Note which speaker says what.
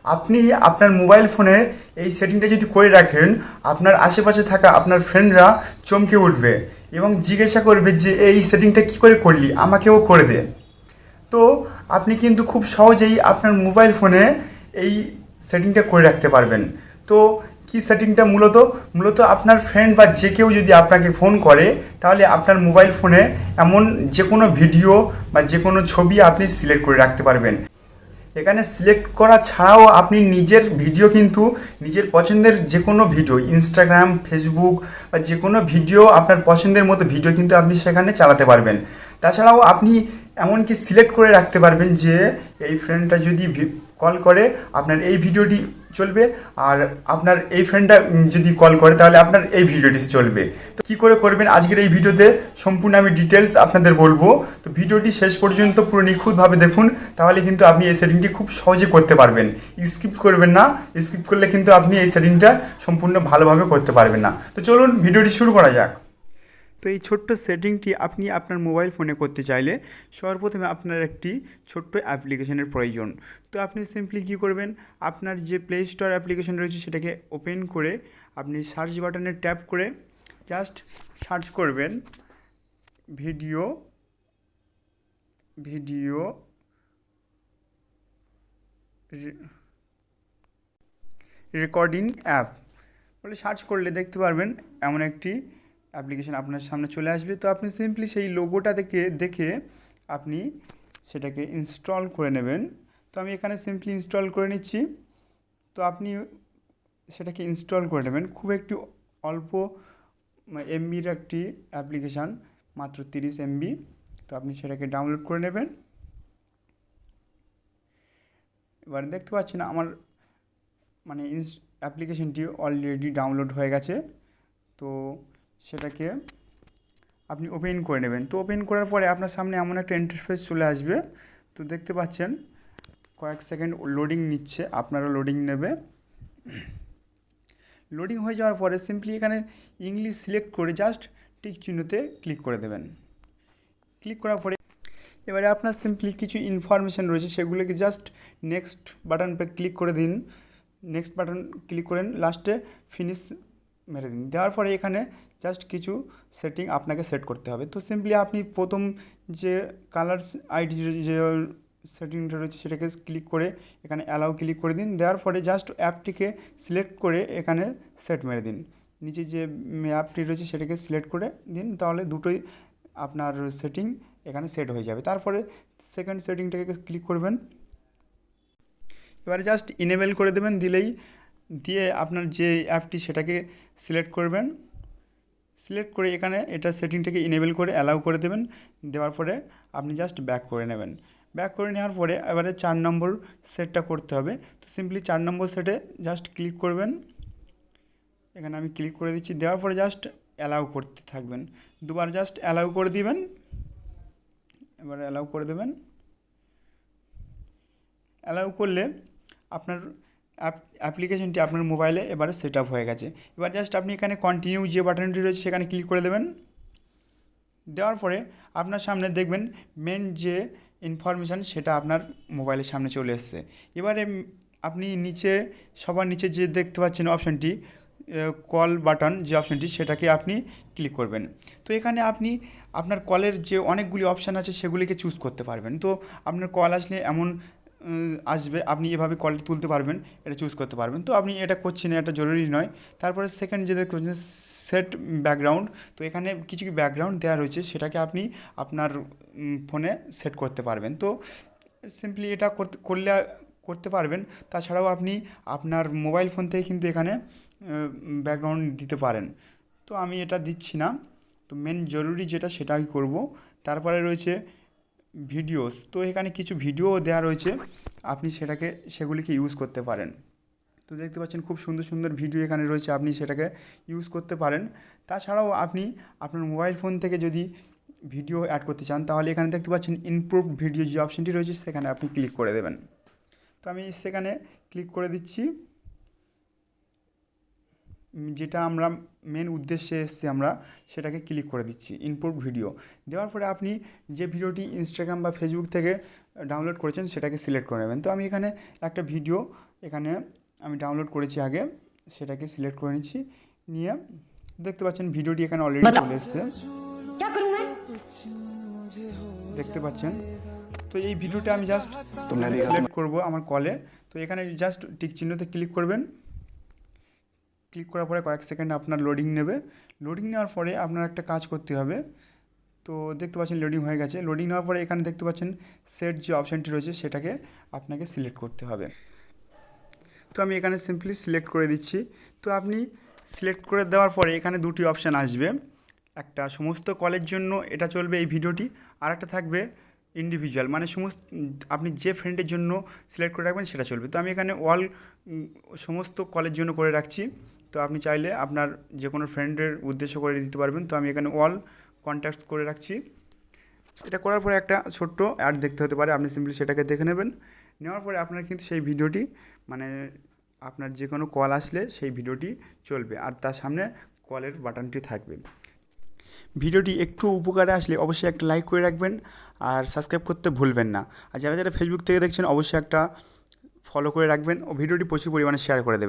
Speaker 1: আপনি আপনার মোবাইল ফোনে এই সেটিংটা যদি করে রাখেন, আপনার আশেপাশে থাকা আপনার ফ্রেন্ডরা চমকে উঠবে এবং জিজ্ঞাসা করবে যে এই সেটিংটা কী করে করলি, আমাকেও করে দে। তো আপনি কিন্তু খুব সহজেই আপনার মোবাইল ফোনে এই সেটিংটা করে রাখতে পারবেন। তো কি সেটিংটা মূলত মূলত আপনার ফ্রেন্ড বা যে কেউ যদি আপনাকে ফোন করে, তাহলে আপনার মোবাইল ফোনে এমন যে কোনো ভিডিও বা যে কোনো ছবি আপনি সিলেক্ট করে রাখতে পারবেন। এখানে সিলেক্ট করা ছাড়াও আপনি নিজের ভিডিও কিন্তু নিজের পছন্দের যে কোনো ভিডিও, ইনস্টাগ্রাম, ফেসবুক বা যে কোনো ভিডিও, আপনার পছন্দের মতো ভিডিও কিন্তু আপনি সেখানে চালাতে পারবেন। তাছাড়াও আপনি এমনকি সিলেক্ট করে রাখতে পারবেন যে এই ফ্রেন্ডটা যদি কল করে আপনার এই ভিডিওটি চলবে, আর আপনার এই ফ্রেন্ডটা যদি কল করে তাহলে আপনার এই ভিডিওটি চলবে। তো কী করে করবেন আজকের এই ভিডিওতে সম্পূর্ণ আমি ডিটেলস আপনাদের বলবো। তো ভিডিওটি শেষ পর্যন্ত পুরো নিখুঁতভাবে দেখুন, তাহলে কিন্তু আপনি এই সেটিংটি খুব সহজে করতে পারবেন। স্কিপ করবেন না, স্কিপ করলে কিন্তু আপনি এই সেটিংটা সম্পূর্ণ ভালোভাবে করতে পারবেন না। তো চলুন ভিডিওটি শুরু করা যাক। তো এই ছোট্ট সেটিংটি আপনি আপনার মোবাইল ফোনে করতে চাইলে সর্বপ্রথমে আপনার একটি ছোট্ট অ্যাপ্লিকেশনের প্রয়োজন। তো আপনি সিম্পলি কী করবেন, আপনার যে প্লে স্টোর অ্যাপ্লিকেশন রয়েছে সেটাকে ওপেন করে আপনি সার্চ বাটনে ট্যাপ করে জাস্ট সার্চ করবেন ভিডিও ভিডিও রেকর্ডিং অ্যাপ বলে সার্চ করলে দেখতে পারবেন এমন একটি অ্যাপ্লিকেশন আপনার সামনে চলে আসবে। তো আপনি সিম্পলি সেই লোগোটা দেখে আপনি সেটাকে ইনস্টল করে নেবেন। তো আমি এখানে সিম্পলি ইনস্টল করে নিচ্ছি। তো আপনি সেটাকে ইনস্টল করে নেবেন। খুব একটি অল্প এমবির একটি অ্যাপ্লিকেশান, মাত্র 30 MB। তো আপনি সেটাকে ডাউনলোড করে নেবেন। এবার দেখতে পাচ্ছেন আমার অ্যাপ্লিকেশনটি অলরেডি ডাউনলোড হয়ে গেছে। তো সেটাকে আপনি ওপেন করে নেবেন। তো ওপেন করার পরে আপনার সামনে এমন একটা ইন্টারফেস চলে আসবে। তো দেখতে পাচ্ছেন কয়েক সেকেন্ড লোডিং নিচ্ছে, আপনারও লোডিং নেবে। লোডিং হয়ে যাওয়ার পরে সিম্পলি এখানে ইংলিশ সিলেক্ট করে জাস্ট টিক চিহ্নতে ক্লিক করে দেবেন। ক্লিক করার পরে এবারে আপনার সিম্পলি কিছু ইনফরমেশান রয়েছে, সেগুলোকে just next button pay click করে দিন। নেক্সট বাটন ক্লিক করেন, লাস্টে ফিনিশ মেরে দিন। দেওয়ার পরে এখানে জাস্ট কিছু সেটিং আপনাকে সেট করতে হবে। তো সিম্পলি আপনি প্রথম যে কালার্স আইডি যে সেটিংটা রয়েছে সেটাকে ক্লিক করে এখানে অ্যালাউ ক্লিক করে দিন। দেওয়ার পরে জাস্ট অ্যাপটিকে সিলেক্ট করে এখানে সেট মেরে দিন। নিচে যে অ্যাপটি রয়েছে সেটাকে সিলেক্ট করে দিন, তাহলে দুটোই আপনার সেটিং এখানে সেট হয়ে যাবে। তারপরে সেকেন্ড সেটিংটাকে ক্লিক করবেন। এবারে জাস্ট ইনেবল করে দেবেন, দিয়ে আপনার যে অ্যাপটি সেটাকে সিলেক্ট করবেন। সিলেক্ট করে এখানে এটা সেটিংটাকে ইনেবল করে অ্যালাউ করে দেবেন। দেওয়ার পরে আপনি জাস্ট ব্যাক করে নেবেন। ব্যাক করে নেওয়ার পরে এবারে 4 নম্বর সেটটা করতে হবে। তো সিম্পলি 4 নম্বর সেটে জাস্ট ক্লিক করবেন। এখানে আমি ক্লিক করে দিচ্ছি। দেওয়ার পরে জাস্ট অ্যালাউ করতে থাকবেন, দুবার জাস্ট অ্যালাউ করে দিবেন। এবারে অ্যালাউ করে দেবেন। অ্যালাউ করলে আপনার অ্যাপ্লিকেশনটি আপনার মোবাইলে এবারে সেট আপ হয়ে গেছে। এবার জাস্ট আপনি এখানে কন্টিনিউ যে বাটনটি রয়েছে সেখানে ক্লিক করে দেবেন। দেওয়ার পরে আপনার সামনে দেখবেন মেন যে ইনফরমেশান সেটা আপনার মোবাইলের সামনে চলে এসছে। এবারে আপনি সবার নিচে যে দেখতে পাচ্ছেন অপশানটি কল বাটন, যে অপশানটি সেটাকে আপনি ক্লিক করবেন। তো এখানে আপনি আপনার কলের যে অনেকগুলি অপশান আছে সেগুলিকে চুজ করতে পারবেন। তো আপনার কল আসলে এমন আসবে, আপনি এভাবে কলটি তুলতে পারবেন, এটা চুজ করতে পারবেন। তো আপনি এটা করছেন, এটা জরুরি নয়। তারপরে সেকেন্ড যে দেখতে পাচ্ছেন সেট ব্যাকগ্রাউন্ড, তো এখানে কিছু ব্যাকগ্রাউন্ড দেওয়া রয়েছে সেটাকে আপনি আপনার ফোনে সেট করতে পারবেন। তো সিম্পলি এটা করতে পারবেন। তাছাড়াও আপনি আপনার মোবাইল ফোন থেকে কিন্তু এখানে ব্যাকগ্রাউন্ড দিতে পারেন। তো আমি এটা দিচ্ছি না। তো মেন জরুরি যেটা সেটাই করব। তারপরে রয়েছে ভিডিওস, তো এখানে কিছু ভিডিও দেওয়া রয়েছে, আপনি সেগুলিকে ইউজ করতে পারেন। তো দেখতে পাচ্ছেন খুব সুন্দর সুন্দর ভিডিও এখানে রয়েছে, আপনি সেটাকে ইউজ করতে পারেন। তাছাড়াও আপনি আপনার মোবাইল ফোন থেকে যদি ভিডিও অ্যাড করতে চান তাহলে এখানে দেখতে পাচ্ছেন ইমপ্রুভ ভিডিও যে অপশানটি রয়েছে সেখানে আপনি ক্লিক করে দেবেন। তো আমি সেখানে ক্লিক করে দিচ্ছি। যেটা আমরা মেন উদ্দেশ্যে এসেছি আমরা সেটাকে ক্লিক করে দিচ্ছি ইনপুট ভিডিও। দেওয়ার পরে আপনি যে ভিডিওটি ইনস্টাগ্রাম বা ফেসবুক থেকে ডাউনলোড করেছেন সেটাকে সিলেক্ট করে নেবেন। তো আমি এখানে একটা ভিডিও এখানে আমি ডাউনলোড করেছি আগে, সেটাকে সিলেক্ট করে নিচ্ছি। নিয়ে দেখতে পাচ্ছেন ভিডিওটি এখানে অলরেডি চলে এসছে, দেখতে পাচ্ছেন। তো এই ভিডিওটা আমি জাস্ট সিলেক্ট করব আমার কলে। তো এখানে জাস্ট টিক চিহ্নতে ক্লিক করবেন। ক্লিক করার পরে কয়েক সেকেন্ড আপনার লোডিং নেবে। লোডিং নেওয়ার পরে আপনার একটা কাজ করতে হবে। তো দেখতে পাচ্ছেন লোডিং হয়ে গেছে। লোডিং নেওয়ার পরে এখানে দেখতে পাচ্ছেন সেট যে অপশানটি রয়েছে সেটাকে আপনাকে সিলেক্ট করতে হবে। তো আমি এখানে সিম্পলি সিলেক্ট করে দিচ্ছি। তো আপনি সিলেক্ট করে দেওয়ার পরে এখানে দুটি অপশান আসবে, একটা সমস্ত কলের জন্য এটা চলবে এই ভিডিওটি, আর একটা থাকবে ইন্ডিভিজুয়াল, মানে আপনি যে ফ্রেন্ডের জন্য সিলেক্ট করে রাখবেন সেটা চলবে। তো আমি এখানে সমস্ত কলের জন্য করে রাখছি। তো আপনি চাইলে আপনার যে কোনো ফ্রেন্ডের উদ্দেশ্য করে দিতে পারবেন। তো আমি এখানে অল কন্ট্যাক্টস করে রাখছি। এটা করার পরে একটা ছোট্ট অ্যাড দেখতে হতে পারে, আপনি সিম্পলি সেটাকে দেখে নেবেন। নেওয়ার পরে আপনার কিন্তু সেই ভিডিওটি, মানে আপনার যে কোনো কল আসলে সেই ভিডিওটি চলবে, আর তার সামনে কলের বাটনটি থাকবে। ভিডিওটি একটু উপকারে আসলে অবশ্যই একটা লাইক করে রাখবেন আর সাবস্ক্রাইব করতে ভুলবেন না। আর যারা যারা ফেসবুক থেকে দেখছেন অবশ্যই একটা ফলো করে রাখবেন ও ভিডিওটি প্রচুর পরিমাণে শেয়ার করে দেবেন।